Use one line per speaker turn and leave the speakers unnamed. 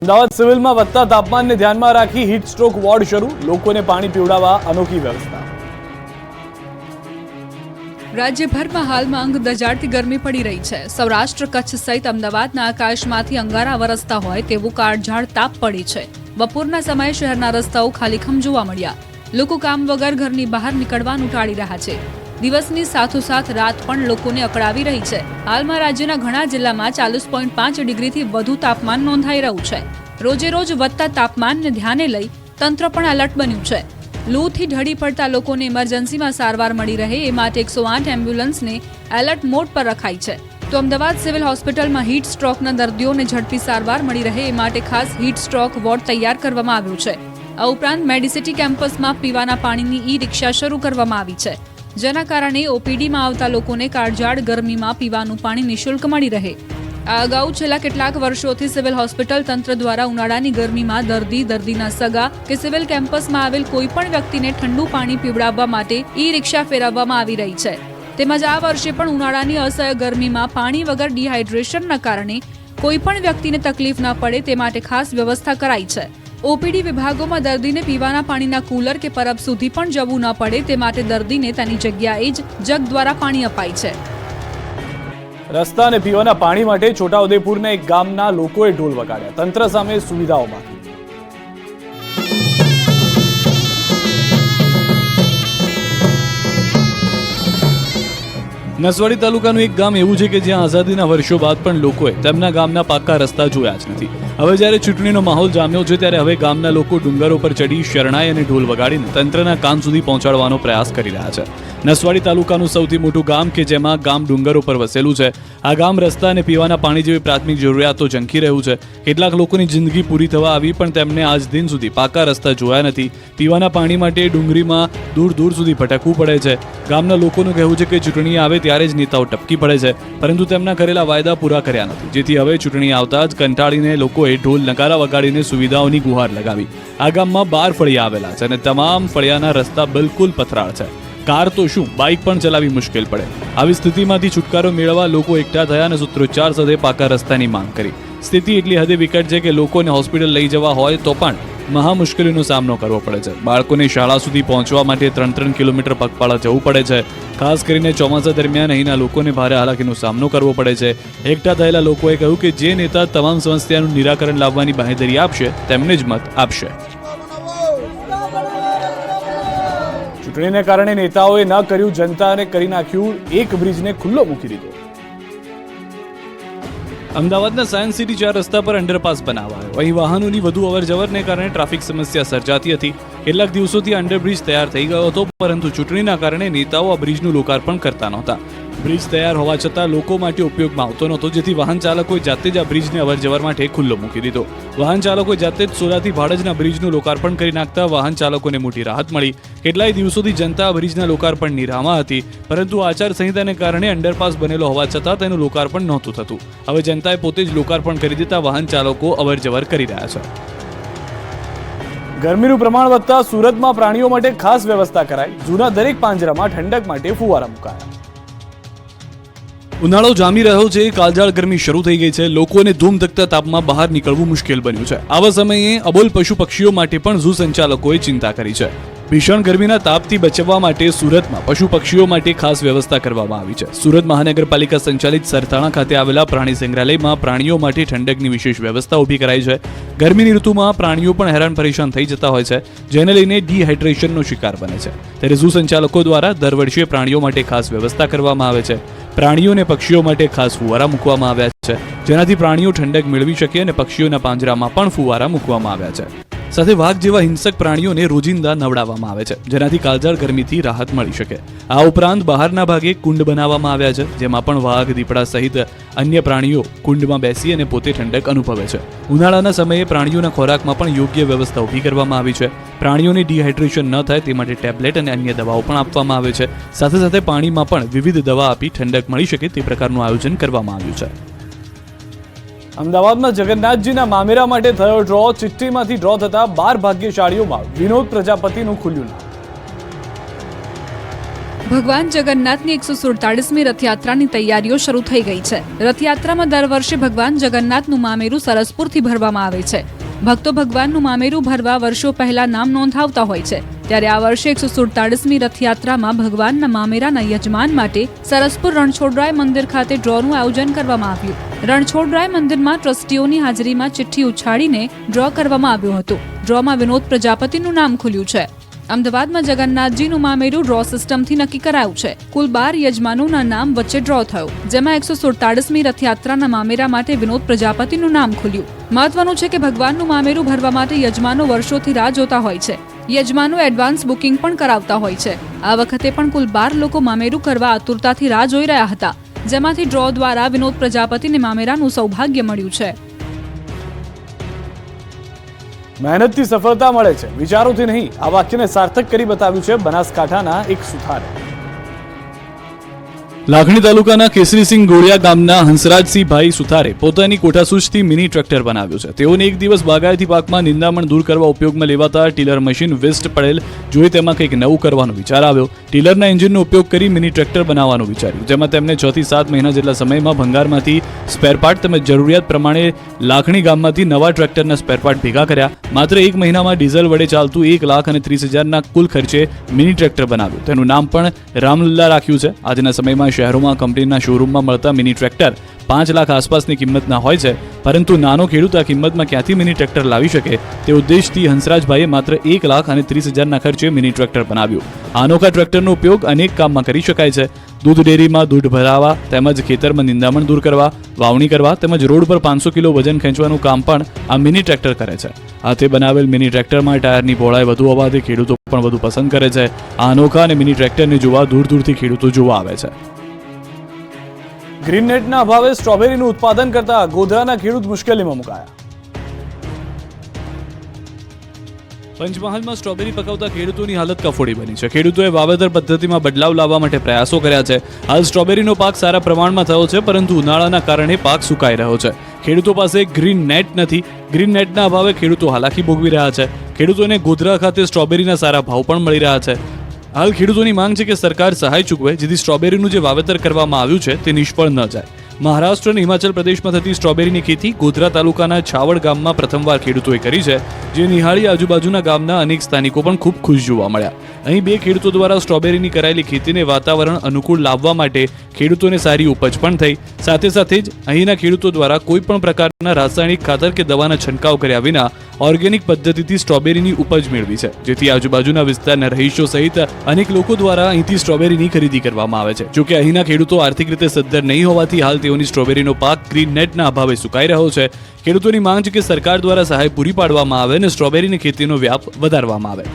અમદાવાદ સિવિલમાં વધતા તાપમાનને ધ્યાનમાં રાખી હીટ સ્ટ્રોક વોર્ડ શરૂ, લોકોને પાણી પીવડાવવા અનોખી વ્યવસ્થા।
રાજ્યભરમાં હાલમાં અંગ દજાડતી ગરમી પડી રહી છે। સૌરાષ્ટ્ર કચ્છ સહિત અમદાવાદના આકાશમાંથી અંગારા વરસતા હોય તેવું કાળઝાળ તાપ પડી છે। બપોરના સમયે શહેરના રસ્તાઓ ખાલીખમ જોવા મળ્યા। લોકો કામ વગર ઘરની બહાર નીકળવાનું ટાળી રહ્યા છે। દિવસની સાથોસાથ રાત પણ લોકોને અકળાવી રહી છે। હાલમાં રાજ્યના ઘણા જિલ્લામાં 40.5 ડિગ્રીથી વધુ તાપમાન નોંધાઈ રહ્યું છે। રોજે રોજ વધતા તાપમાનને ધ્યાને લઈ તંત્ર પણ એલર્ટ બન્યું છે। લૂથી ઢળી પડતા લોકોને ઇમરજન્સીમાં સારવાર મળી રહે એ માટે 108 એમ્બ્યુલન્સને એલર્ટ મોડ પર રખાઈ છે। તો અમદાવાદ સિવિલ હોસ્પિટલમાં હીટ સ્ટ્રોકના દર્દીઓને ઝડપી સારવાર મળી રહે એ માટે ખાસ હીટ સ્ટ્રોક વોર્ડ તૈયાર કરવામાં આવ્યું છે। આ ઉપરાંત મેડિસિટી કેમ્પસમાં પીવાના પાણીની ઈ રિક્ષા શરૂ કરવામાં આવી છે, જેના કારણે ઓપીડીમાં આવતા લોકોને કાળઝાળ ગરમીમાં પીવાનું પાણી નિઃશુલ્ક મળી રહે। આ અગાઉ છેલ્લા કેટલાક વર્ષોથી સિવિલ હોસ્પિટલ તંત્ર દ્વારા ઉનાળાની ગરમીમાં દર્દી, દર્દીના સગા કે સિવિલ કેમ્પસમાં આવેલ કોઈ પણ વ્યક્તિને ઠંડુ પાણી પીવડાવવા માટે ઈ રિક્ષા ફેરવવામાં આવી રહી છે। તેમજ આ વર્ષે પણ ઉનાળાની અસહ્ય ગરમીમાં પાણી વગર ડિહાઇડ્રેશનના કારણે કોઈ પણ વ્યક્તિને તકલીફ ન પડે તે માટે ખાસ વ્યવસ્થા કરાઈ છે। ઓપીડી વિભાગોમાં દર્દીને પીવાના પાણીના કુલર કે પરબ સુધી પણ જવું ન પડે તે માટે દર્દીને તેની જગ્યાએ જ જગ દ્વારા પાણી અપાય છે।
રસ્તા અને પીવાના પાણી માટે છોટાઉદેપુરના એક ગામના લોકોએ ઢોલ વગાડ્યા, તંત્ર સામે સુવિધાઓ માંગી। નસવાડી તાલુકાનું એક ગામ એવું છે કે જ્યાં આઝાદીના વર્ષો બાદ પણ લોકોએ તેમના ગામના પાકા રસ્તા જોયા જ નથી। હવે જ્યારે ચૂંટણીનો માહોલ જામ્યો છે ત્યારે હવે ગામના લોકો ડુંગરો પર ચડી શરણાઈ અને ઢોલ વગાડીને તંત્રના કાન સુધી પહોંચાડવાનો પ્રયાસ કરી રહ્યા છે। નસવાડી તાલુકાનું સૌથી મોટું ગામ કે જેમાં ગામ ડુંગરો પર વસેલું છે, આ ગામ રસ્તા અને પીવાના પાણી જેવી પ્રાથમિક જરૂરિયાતો ઝંખી રહ્યું છે। કેટલાક લોકોની જિંદગી પૂરી થવા આવી પણ તેમને આજ દિન સુધી પાકા રસ્તા જોયા નથી। પીવાના પાણી માટે ડુંગરીમાં દૂર દૂર સુધી ભટકવું પડે છે। ગામના લોકોનું કહેવું છે કે ચૂંટણી આવે ત્યારે જ નેતાઓ ટપકી પડે છે, પરંતુ તેમના કરેલા વાયદા પૂરા કર્યા નથી, જેથી હવે ચૂંટણી આવતા જ કંટાળીને લોકોએ ઢોલ નગારા વગાડીને સુવિધાઓની ગુહાર લગાવી। આ ગામમાં 12 ફળિયા આવેલા છે અને તમામ ફળિયાના રસ્તા બિલકુલ પથરાળ છે। કાર તો શું, બાઇક પણ ચલાવી મુશ્કેલ પડે। આવી સ્થિતિમાંથી છુટકારો મેળવવા લોકો એકઠા થયા અને સૂત્રોચ્ચાર સાથે પાકા રસ્તાની માંગ કરી। સ્થિતિ એટલી હદે વિકટ છે કે લોકોને હોસ્પિટલ લઈ જવા હોય તો પણ મહા મુશ્કેલીનો સામનો કરવો પડે છે। બાળકોને શાળા સુધી પહોંચવા માટે 3-3 કિલોમીટર પગપાળા જવું પડે છે। ખાસ કરીને ચોમાસા દરમિયાન અહીંના લોકોને ભારે હાલાકીનો સામનો કરવો પડે છે। એકઠા થયેલા લોકોએ કહ્યું કે જે નેતા તમામ સમસ્યાનું નિરાકરણ લાવવાની બાંહેધરી આપશે તેમને જ મત આપશે। ચૂંટણીને કારણે નેતાઓએ ન કર્યું, જનતાને કરી નાખ્યું એક બ્રિજને ખુલ્લો મૂકી દીધો। અમદાવાદના સાયન્સ સિટી 4 રસ્તા પર અંડરપાસ બનાવાયો। અહીં વાહનોની વધુ અવરજવરને કારણે ટ્રાફિક સમસ્યા સર્જાતી હતી। કેટલાક દિવસોથી અંડરબ્રિજ તૈયાર થઈ ગયો હતો, પરંતુ ચૂંટણીના કારણે નેતાઓ આ બ્રિજનું લોકાર્પણ કરતા નહોતા। બ્રિજ તૈયાર હોવા છતાં લોકો માટે ઉપયોગમાં આવતો નહોતો, જેથી વાહન ચાલકોએ જાતે જ આ બ્રિજને અવરજવર માટે ખુલ્લો મૂકી દીધો। વાહન ચાલકોએ જાતે જ સોલાથી ભાડજના બ્રિજનું લોકાર્પણ કરી નાખતા વાહન ચાલકોને મોટી રાહત મળી। કેટલાય દિવસોથી જનતા આ બ્રિજના લોકાર્પણની રાહમાં હતી, પરંતુ આચારસંહિતાને કારણે અંડરપાસ બનેલો હોવા છતાં તેનું લોકાર્પણ નહોતું થતું। હવે જનતાએ પોતે જ લોકાર્પણ કરી દેતા વાહન ચાલકો અવરજવર કરી રહ્યા છે। ગરમીનું પ્રમાણ વધતા સુરતમાં પ્રાણીઓ માટે ખાસ વ્યવસ્થા કરાઈ। જૂના દરેક પાંજરામાં ઠંડક માટે ફુવારા મુકાયા। ઉનાળો જામી રહ્યો છે, કાળઝાળ ગરમી શરૂ થઈ ગઈ છે। લોકોને ધૂમધકતા તાપમાં બહાર નીકળવું મુશ્કેલ બન્યું છે। આવા સમયે અબોલ પશુ પક્ષીઓ માટે પણ ઝૂ સંચાલકોએ ચિંતા કરી છે। ભીષણ ગરમીના તાપથી બચવા માટે સુરતમાં પશુ પક્ષીઓ માટે ખાસ વ્યવસ્થા કરવામાં આવી છે। સુરત મહાનગરપાલિકા સંચાલિત સરથાણા ખાતે આવેલા પ્રાણી સંગ્રહાલયમાં પ્રાણીઓ માટે ઠંડકની વિશેષ વ્યવસ્થા ઊભી કરાઈ છે। ગરમીની ઋતુમાં પ્રાણીઓ પણ હેરાન પરેશાન થઈ જતા હોય છે, જેને લઈને ડિહાઇડ્રેશનનો શિકાર બને છે। ત્યારે ઝૂ સંચાલકો દ્વારા દર વર્ષે પ્રાણીઓ માટે ખાસ વ્યવસ્થા કરવામાં આવે છે। પ્રાણીઓ અને પક્ષીઓ માટે ખાસ ફુવારા મૂકવામાં આવ્યા છે, જેનાથી પ્રાણીઓ ઠંડક મેળવી શકે અને પક્ષીઓના પાંજરામાં પણ ફુવારા મૂકવામાં આવ્યા છે। સાથે વાઘ જેવા હિંસક પ્રાણીઓને રોજિંદા નવડાવવામાં આવે છે, જેનાથી કાળઝાળ ગરમીથી રાહત મળી શકે। આ ઉપરાંત બહારના ભાગે કુંડ બનાવવામાં આવ્યા છે, જેમાં પણ વાઘ, દીપડા સહિત અન્ય પ્રાણીઓ કુંડમાં બેસી અને પોતે ઠંડક અનુભવે છે। ઉનાળાના સમયે પ્રાણીઓના ખોરાકમાં પણ યોગ્ય વ્યવસ્થા ઊભી કરવામાં આવી છે। પ્રાણીઓને ડિહાઇડ્રેશન ન થાય તે માટે ટેબ્લેટ અને અન્ય દવાઓ પણ આપવામાં આવે છે। સાથે સાથે પાણીમાં પણ વિવિધ દવા આપી ઠંડક મળી શકે તે પ્રકારનું આયોજન કરવામાં આવ્યું છે। અમદાવાદમાં જગન્નાથજીના મામેરા માટે થયો ડ્રો। ચિઠ્ઠીમાંથી ડ્રો થતા 12 ભાગ્યશાળીઓમાં વિનોદ પ્રજાપતિનું ખુલ્યું નામ।
ભગવાન જગન્નાથની 147મી રથયાત્રાની તૈયારીઓ શરૂ થઈ ગઈ છે. રથયાત્રામાં દર વર્ષે ભગવાન જગન્નાથનું મામેરું સરસપુરથી ભરવામાં આવે છે. ભક્તો ભગવાનનું મામેરું ભરવા વર્ષો પહેલા નામ નોંધાવતા હોય છે. ત્યારે આ વર્ષે 147મી રથયાત્રામાં ભગવાનના મામેરાના યજમાન માટે સરસપુર રણછોડરાય મંદિર ખાતે ડ્રોનું આયોજન કરવામાં આવ્યું. રણછોડરાય મંદિરમાં ટ્રસ્ટીઓની હાજરીમાં ચિઠ્ઠી ઉછાળીને ડ્રો કરવામાં આવ્યો હતો. ડ્રોમાં વિનોદ પ્રજાપતિનું નામ ખુલ્યું છે. અમદાવાદમાં જગન્નાથજીનું મામેરું ડ્રો સિસ્ટમથી નક્કી કરાયું છે. કુલ 12 યજમાનોના નામ વચ્ચે ડ્રો થયો, જેમાં 147મી રથયાત્રાના મામેરા માટે વિનોદ પ્રજાપતિનું નામ ખુલ્યું. મહત્વનું છે કે ભગવાનનું મામેરું ભરવા માટે યજમાનો વર્ષોથી રાહ જોતા હોય છે. યજમાનો એડવાન્સ બુકિંગ પણ કરાવતા હોય છે. આ વખતે પણ કુલ 12 લોકો મામેરું કરવા આતુરતાથી રાહ જોઈ રહ્યા હતા, જેમાંથી ડ્રો દ્વારા વિનોદ પ્રજાપતિને મામેરાનું સૌભાગ્ય મળ્યું છે.
મહેનતથી સફળતા મળે છે, વિચારોથી નહીં. આ વાક્યને સાર્થક કરી બતાવ્યું છે બનાસકાંઠાના એક સુથારે. લાખણી તાલુકાના કેસરીસિંહ ગોળિયા ગામના હંસરાજસિંહભાઈ સુથારે પોતાની કોઠાસૂઝથી મિની ટ્રેક્ટર બનાવ્યું છે. તેઓને એક દિવસ બાગાયતી પાકમાં નિંદામણ દૂર કરવા ઉપયોગમાં લેવાતા ટીલર મશીન વેસ્ટ પડેલ જોઈ તેમાં કંઈક નવું કરવાનો વિચાર આવ્યો. ટીલરના એન્જિનનો ઉપયોગ કરી મિની ટ્રેક્ટર બનાવવાનું વિચાર્યું, જેમાં તેમને 6 થી 7 મહિના જેટલા સમયમાં ભંગારમાંથી સ્પેરપાર્ટ તેમજ જરૂરિયાત પ્રમાણે લાખણી ગામમાંથી નવા ટ્રેક્ટરના સ્પેરપાર્ટ ભેગા કર્યા. માત્ર 1 મહિનામાં ડીઝલ વડે ચાલતું 1,30,000ના કુલ ખર્ચે મિની ટ્રેક્ટર બનાવ્યું. તેનું નામ પણ રામલલ્લા રાખ્યું છે. આજના સમયમાં શહેરોમાં કંપનીના શોરૂમમાં મળતા મિની ટ્રેક્ટર 5 લાખ આસપાસની કિંમતના હોય છે, પરંતુ નાનો ખેડૂત આ કિંમતમાં ક્યાંથી મિની ટ્રેક્ટર લાવી શકે તે ઉદ્દેશથી હંસરાજભાઈએ માત્ર 1,30,000ના ખર્ચે મિની ટ્રેક્ટર બનાવ્યું. આ અનોખા ટ્રેક્ટરનો ઉપયોગ અનેક કામમાં કરી શકાય છે. દૂધ ડેરીમાં દૂધ ભરાવા તેમજ ખેતરમાં નિંદામણ દૂર કરવા, વાવણી કરવા તેમજ રોડ પર 500 કિલો વજન ખેંચવાનું કામ પણ આ મિની ટ્રેક્ટર કરે છે. હાથે બનાવેલ મિની ટ્રેક્ટરમાં ટાયરની પહોળાઈ વધુ હોવાથી ખેડૂતો પણ વધુ પસંદ કરે છે. આ અનોખા અને મિની ટ્રેક્ટરને જોવા દૂર દૂરથી ખેડૂતો જોવા આવે છે. ગ્રીન નેટના અભાવે સ્ટ્રોબેરીનું ઉત્પાદન કરતા ગોધરાના ખેડૂત મુશ્કેલીમાં મુકાયા. પંચમહાલમાં સ્ટ્રોબેરી પકાવતા ખેડૂતોની હાલત કફોડી બની છે. ખેડૂતોએ વાવેતર પદ્ધતિમાં બદલાવ લાવવા માટે પ્રયાસો કર્યા છે. હાલ સ્ટ્રોબેરીનો પાક સારા પ્રમાણમાં થયો છે, પરંતુ ઉનાળાના કારણે પાક સુકાઈ રહ્યો છે. ખેડૂતો પાસે ગ્રીન નેટ નથી. ગ્રીન નેટના અભાવે ખેડૂતો હાલાકી ભોગવી રહ્યા છે. ખેડૂતોને ગોધરા ખાતે સ્ટ્રોબેરીના સારા ભાવ પણ મળી રહ્યા છે. હાલ ખેડૂતોની માંગ છે કે સરકાર સહાય ચૂકવે, જેથી સ્ટ્રોબેરીનું જે વાવેતર કરવામાં આવ્યું છે તે નિષ્ફળ ન જાય. મહારાષ્ટ્ર અને હિમાચલ પ્રદેશમાં થતી સ્ટ્રોબેરીની ખેતી ગોધરા તાલુકાના છાવડ ગામમાં પ્રથમવાર ખેડૂતોએ કરી છે, જે નિહાળી આજુબાજુના ગામના અનેક સ્થાનિકો પણ ખૂબ ખુશ જોવા મળ્યા. અહીં 2 ખેડૂતો દ્વારા સ્ટ્રોબેરીની કરાયેલી ખેતીને વાતાવરણ અનુકૂળ લાવવા માટે ખેડૂતોને સારી ઉપજ પણ થઈ. સાથે સાથે જ અહીંના ખેડૂતો દ્વારા કોઈ પણ પ્રકારના રાસાયણિક ખાતર કે દવાના છંટકાવ કર્યા વિના ઓર્ગેનિક પદ્ધતિથી સ્ટ્રોબેરીની ઉપજ મેળવી છે, જેથી આજુબાજુના વિસ્તારના રહીશો સહિત અનેક લોકો દ્વારા અહીંથી સ્ટ્રોબેરીની ખરીદી કરવામાં આવે છે. જોકે અહીંના ખેડૂતો આર્થિક રીતે સદ્ધર નહીં હોવાથી હાલ તેઓની સ્ટ્રોબેરીનો પાક ગ્રીન નેટના અભાવે સુકાઈ રહ્યો છે. ખેડૂતોની માંગ છે કે સરકાર દ્વારા સહાય પૂરી પાડવામાં આવે અને સ્ટ્રોબેરીની ખેતીનો વ્યાપ વધારવામાં આવે.